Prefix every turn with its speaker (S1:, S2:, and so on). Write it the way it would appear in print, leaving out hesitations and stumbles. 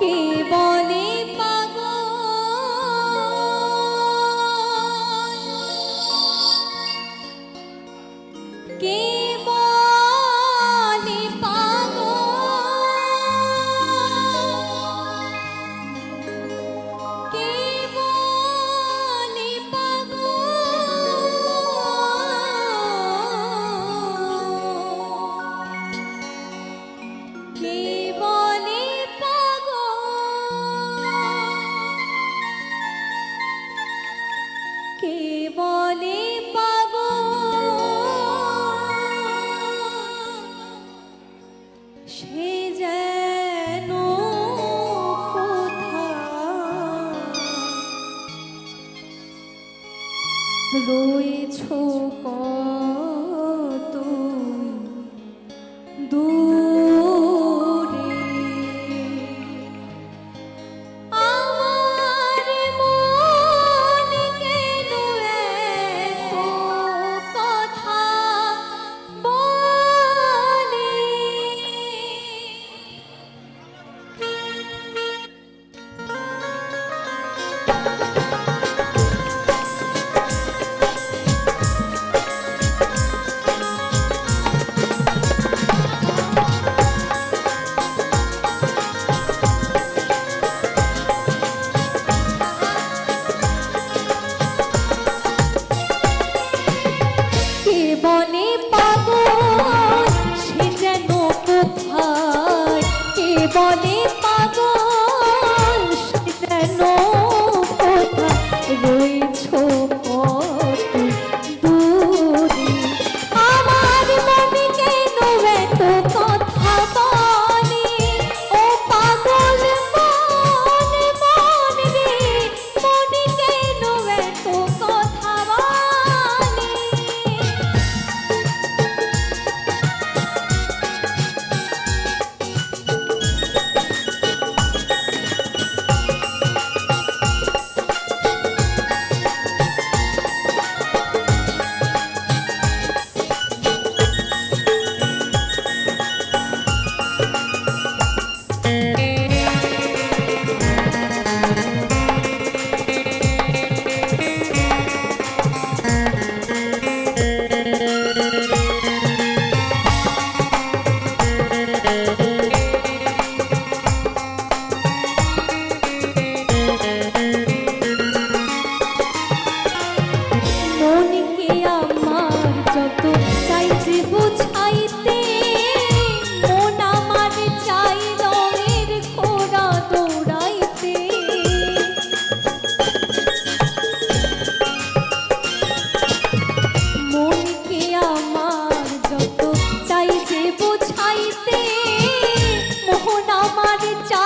S1: কে বলে পাগল, কে বলে পাগল, কে বলে পাগল, কে বলে কে বলে পাগল, সে যেন কোথায় রয়েছো কত দূরে, আমার মন কেন এত কথা বলে, কে বলে পাগল, সে যেন কোথায়, কে বলে পাগল, সে যেন কোথায় রয়েছো কত দূরে, আমার মনে কেন এত কথা বলে, ও পাগল মন মন রে, মনে কেন এত কথা বলে। মনকে আমার যত চাইছে বুঝাইতে, মন আমার চাই রঙের ঘোড়া দৌড়াইতে, মনকে আমার যত চাইছে বুঝাইতে, মন আমার চাই